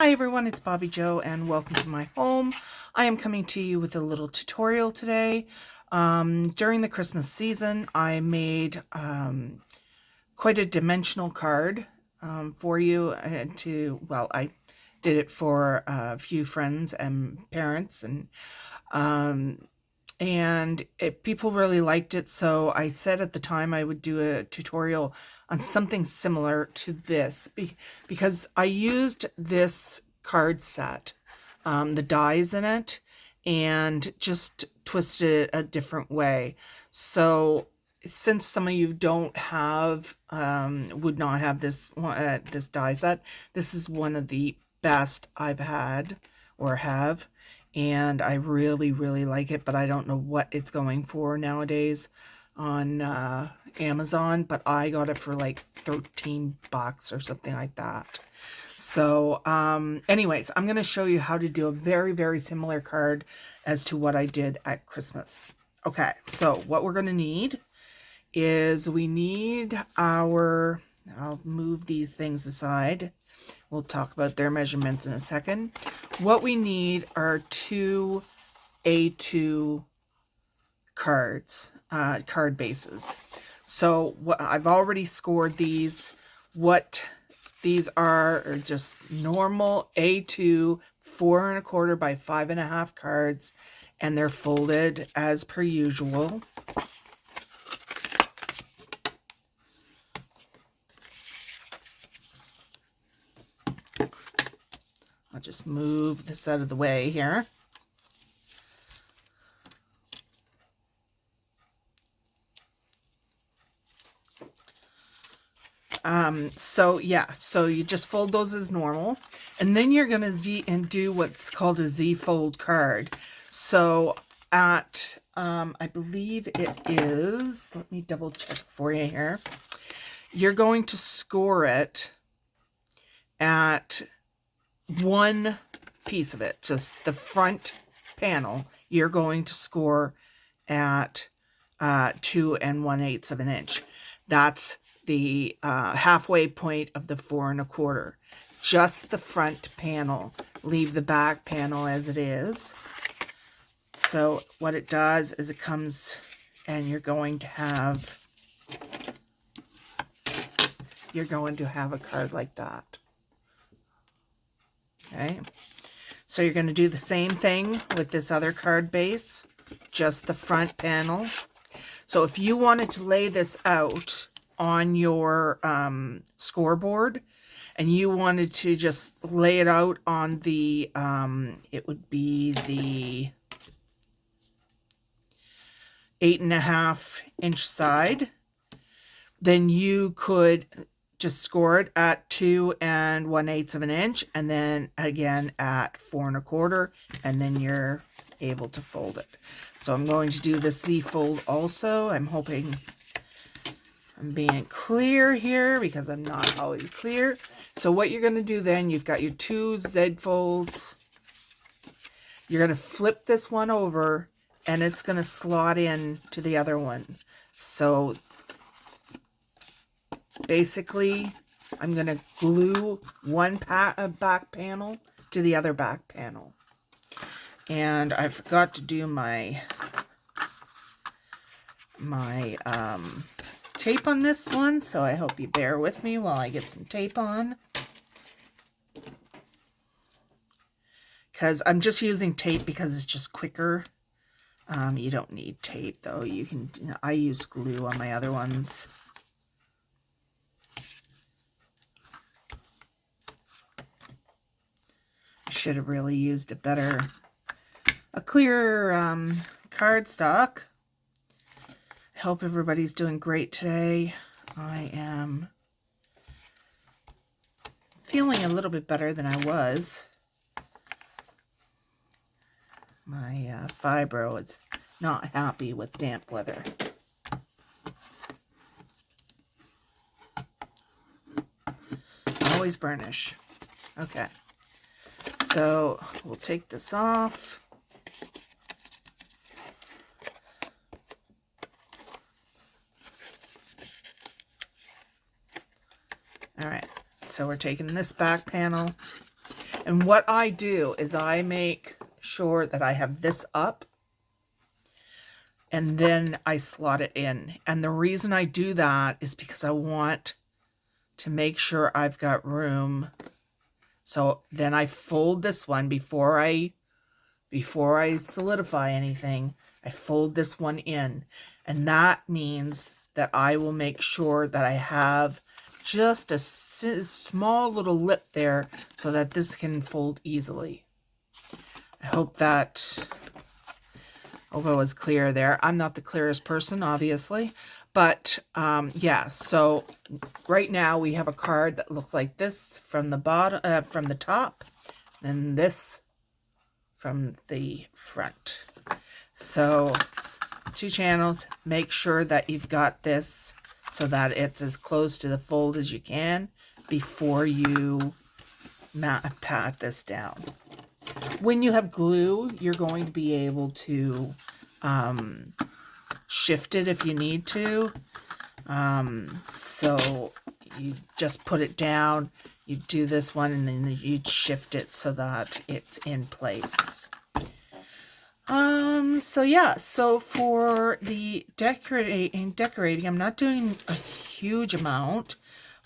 Hi everyone, it's Bobbi-Jo and welcome to my home. I am coming to you with a little tutorial today. During the Christmas season, I made quite a dimensional card for you I did it for a few friends and parents, and people really liked it, so I said at the time I would do a tutorial on something similar to this because I used this card set, the dies in it, and just twisted it a different way. So since some of you don't have, would not have this this die set, this is one of the best I've had or have, and I really like it, but I don't know what it's going for nowadays on Amazon, but I got it for like 13 bucks or something like that. So anyways, I'm going to show you how to do a very similar card as to what I did at Christmas. Okay, so what we're going to need is we need our, I'll move these things aside. We'll talk about their measurements in a second. What we need are two A2 cards, card bases. So what I've already scored these. What these are just normal A2 4 1/4 by 5 1/2 cards, and they're folded as per usual. I'll just move this out of the way here. So you just fold those as normal, and then you're going to do what's called a Z fold card. So at, I believe it is, let me double check for you here. You're going to score it at one piece of it, just the front panel. You're going to score at 2 1/8 of an inch. That's the halfway point of the 4 1/4. Just the front panel. Leave the back panel as it is. So what it does is it comes, and you're going to have a card like that. Okay, so you're going to do the same thing with this other card base, just the front panel. So if you wanted to lay this out on your scoreboard, and you wanted to just lay it out on the, it would be the 8 1/2 inch side, then you could just score it at 2 1/8 of an inch, and then again at 4 1/4, and then you're able to fold it. So I'm going to do the Z fold also. I'm hoping I'm being clear here because I'm not always clear. So what you're going to do then, you've got your two Z folds. You're going to flip this one over, and it's going to slot in to the other one. So basically, I'm going to glue one back panel to the other back panel. And I forgot to do my tape on this one, so I hope you bear with me while I get some tape on. Because I'm just using tape because it's just quicker. You don't need tape though. You can, I use glue on my other ones. I should have really used a clearer cardstock. I hope everybody's doing great today. I am feeling a little bit better than I was. My fibro is not happy with damp weather. Always burnish. Okay. So we'll take this off. All right. So we're taking this back panel, And what I do is I make sure that I have this up, and then I slot it in. And the reason I do that is because I want to make sure I've got room. So then I fold this one before I solidify anything. I fold this one in, and that means that I will make sure that I have just a small little lip there so that this can fold easily. I hope I was clear there. I'm not the clearest person, obviously, but yeah. So right now we have a card that looks like this from the bottom, from the top, and this from the front. So 2 channels. Make sure that you've got this so that it's as close to the fold as you can before you pat this down. When you have glue, you're going to be able to shift it if you need to. So you just put it down, you do this one, and then you shift it so that it's in place. So yeah, so for the decorating, I'm not doing a huge amount,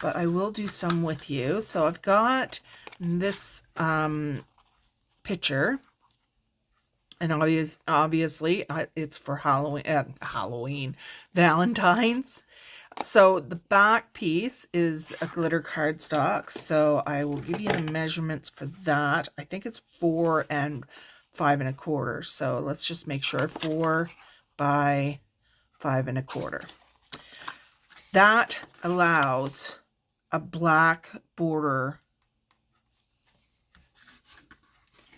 but I will do some with you. So I've got this picture, and obviously it's for Valentine's. So the back piece is a glitter cardstock. So I will give you the measurements for that. I think it's 4 and 5 1/4. So let's just make sure 4 by 5 1/4. That allows a black border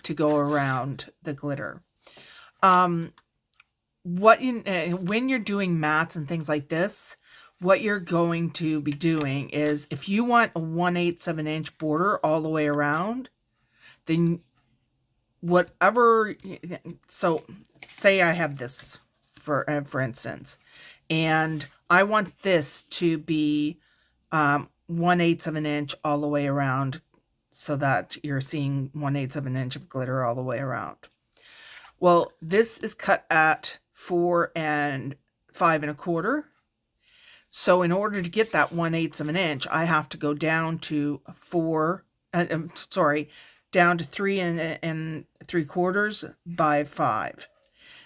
to go around the glitter. When you're doing mats and things like this, what you're going to be doing is, if you want a 1/8 of an inch border all the way around, then whatever, so say I have this for instance, and I want this to be 1/8 of an inch all the way around, so that you're seeing 1/8 of an inch of glitter all the way around. Well, this is cut at 4 and 5 1/4. So in order to get that 1/8 of an inch, I have to go down to down to 3 and 3/4 by 5.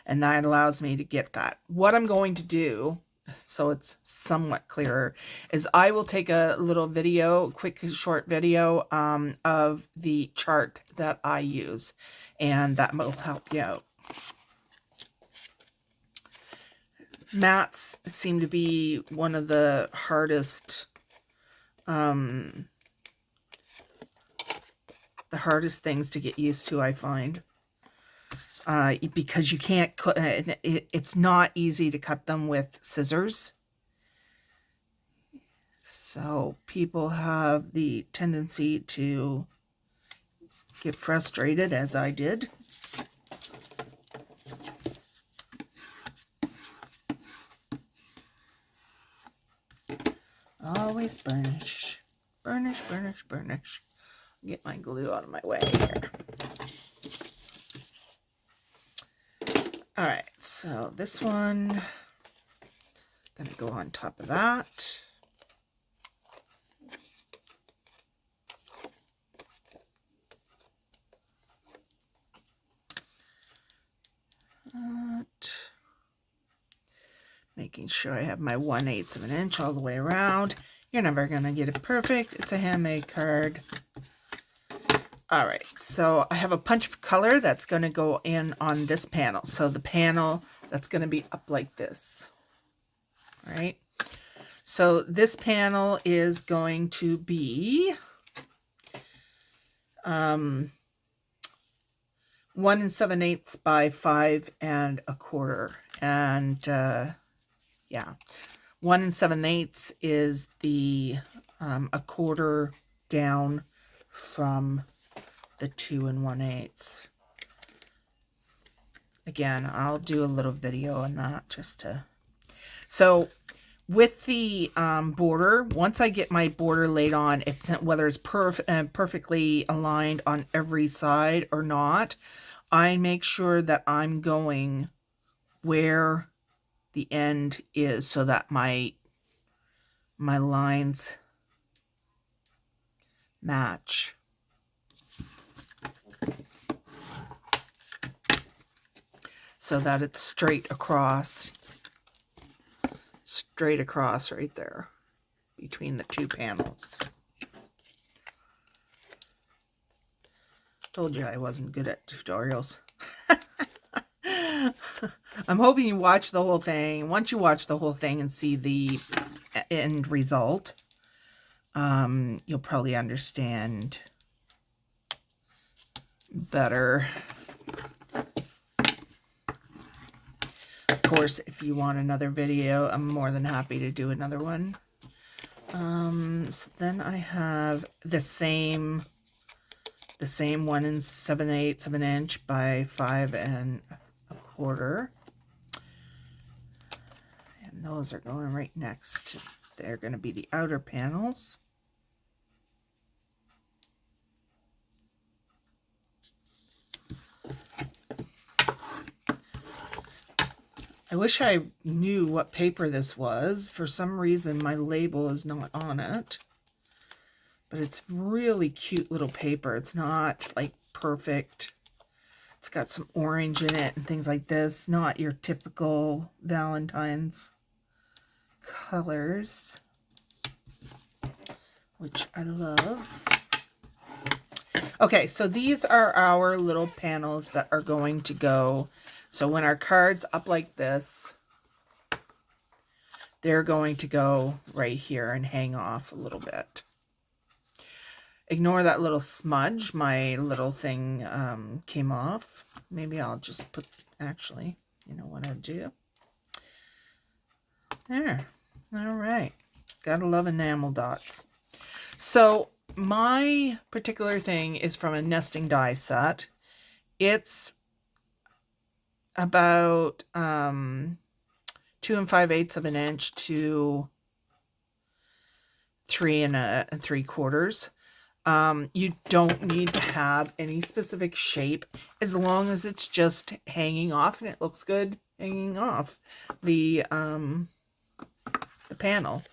And that allows me to get that. What I'm going to do, so it's somewhat clearer, is I will take a little video, quick short video of the chart that I use, and that will help you out. Mats seem to be one of the hardest things to get used to, I find, because you can't cut. It's not easy to cut them with scissors. So people have the tendency to get frustrated, as I did. Always burnish, burnish, burnish, burnish. Get my glue out of my way here. All right, so this one, gonna go on top of that. Making sure I have my 1/8 of an inch all the way around. You're never gonna get it perfect. It's a handmade card. All right, so I have a punch of color that's going to go in on this panel. So the panel that's going to be up like this. All right. So this panel is going to be 1 7/8 by 5 1/4. And yeah, 1 7/8 is the 1/4 down from the 2 1/8. Again, I'll do a little video on that just to. So with the border, once I get my border laid on, whether it's perfectly aligned on every side or not, I make sure that I'm going where the end is so that my lines match. So that it's straight across right there between the two panels. Told you I wasn't good at tutorials. I'm hoping you watch the whole thing. Once you watch the whole thing and see the end result, you'll probably understand better. Of course, if you want another video, I'm more than happy to do another one. So then I have the same 1 7/8 of an inch by 5 1/4. And those are going right next. They're going to be the outer panels. I wish I knew what paper this was. For some reason, my label is not on it. But it's really cute little paper. It's not like perfect. It's got some orange in it and things like this. Not your typical Valentine's colors, which I love. Okay, so these are our little panels that are going to go. So when our card's up like this, they're going to go right here and hang off a little bit. Ignore that little smudge. My little thing came off. Maybe I'll just put, actually, you know what I'll do? There. All right. Gotta love enamel dots. So my particular thing is from a nesting die set. It's about 2 5/8 of an inch to 3 3/4. You don't need to have any specific shape as long as it's just hanging off and it looks good hanging off the panel.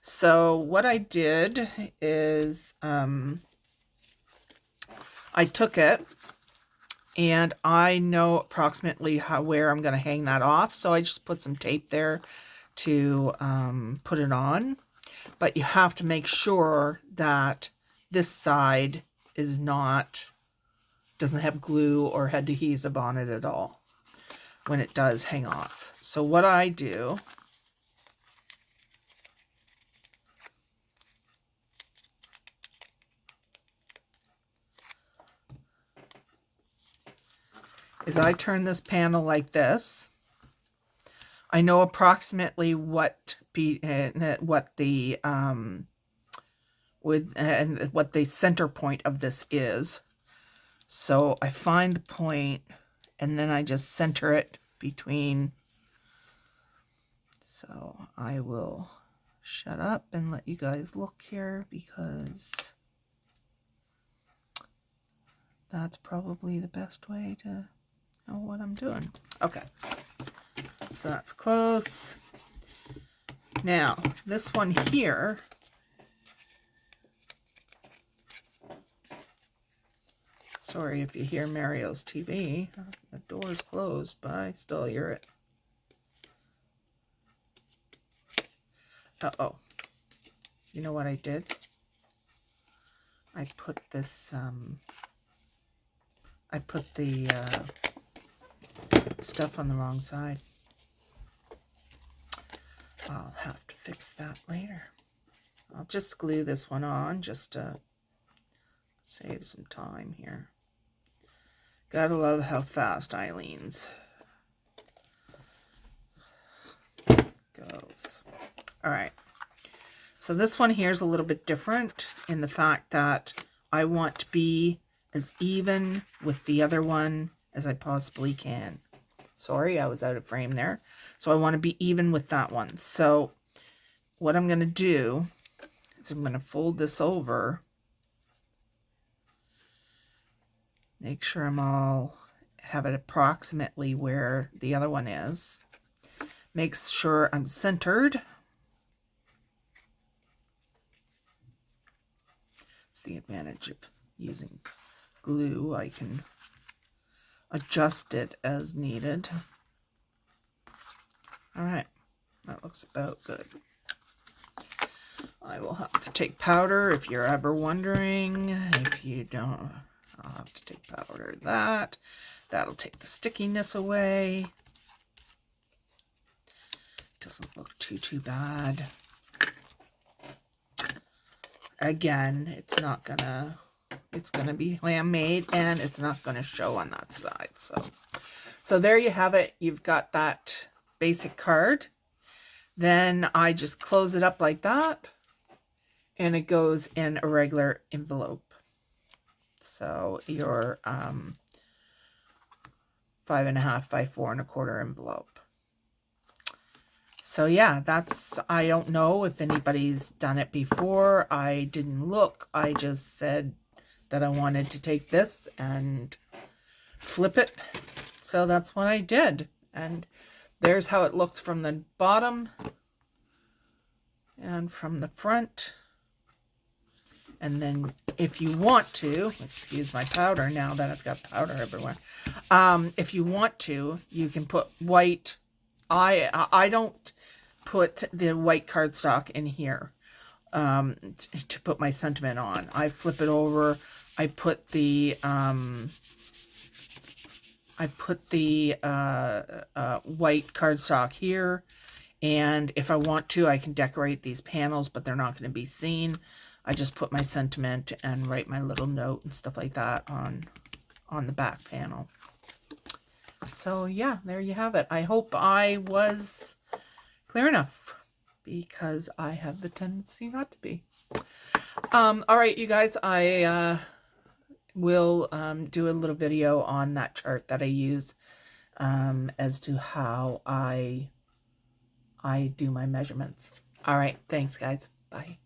So what I did is I took it and I know approximately where I'm going to hang that off. So I just put some tape there to put it on. But you have to make sure that this side is doesn't have glue or adhesive on it at all when it does hang off. So what I do is I turn this panel like this. I know approximately what the center point of this is. So I find the point and then I just center it between. So I will shut up and let you guys look here because that's probably the best way to know what I'm doing. Okay, so that's close. Now this one here, sorry if you hear Mario's TV. The door's closed, but I still hear it. Uh-oh. You know what I did? I put this, I put the stuff on the wrong side. I'll have to fix that later. I'll just glue this one on just to save some time here. Gotta love how fast Eileen's goes. All right. So this one here is a little bit different in the fact that I want to be as even with the other one as I possibly can. Sorry, I was out of frame there. So I want to be even with that one. So what I'm going to do is I'm going to fold this over. Make sure I'm all have it approximately where the other one is. Make sure I'm centered. It's the advantage of using glue. I can adjust it as needed. All right, that looks about good. I will have to take powder if you're ever wondering. If you don't, I'll have to take powder. That'll take the stickiness away. Doesn't look too bad. Again, it's gonna be handmade, and it's not gonna show on that side. So there you have it. You've got that basic card. Then I just close it up like that, and it goes in a regular envelope. So your 5.5 by 4 1/4 envelope. So yeah, I don't know if anybody's done it before. I didn't look. I just said that I wanted to take this and flip it. So that's what I did. And there's how it looks from the bottom and from the front. And then if you want to, excuse my powder now that I've got powder everywhere. If you want to, you can put white. I don't put the white cardstock in here to put my sentiment on. I flip it over. I put the white cardstock here, and if I want to, I can decorate these panels, but they're not going to be seen. I just put my sentiment and write my little note and stuff like that on the back panel. So yeah, there you have it. I hope I was clear enough, because I have the tendency not to be. All right, you guys, I will do a little video on that chart that I use as to how I do my measurements. All right, thanks guys. Bye.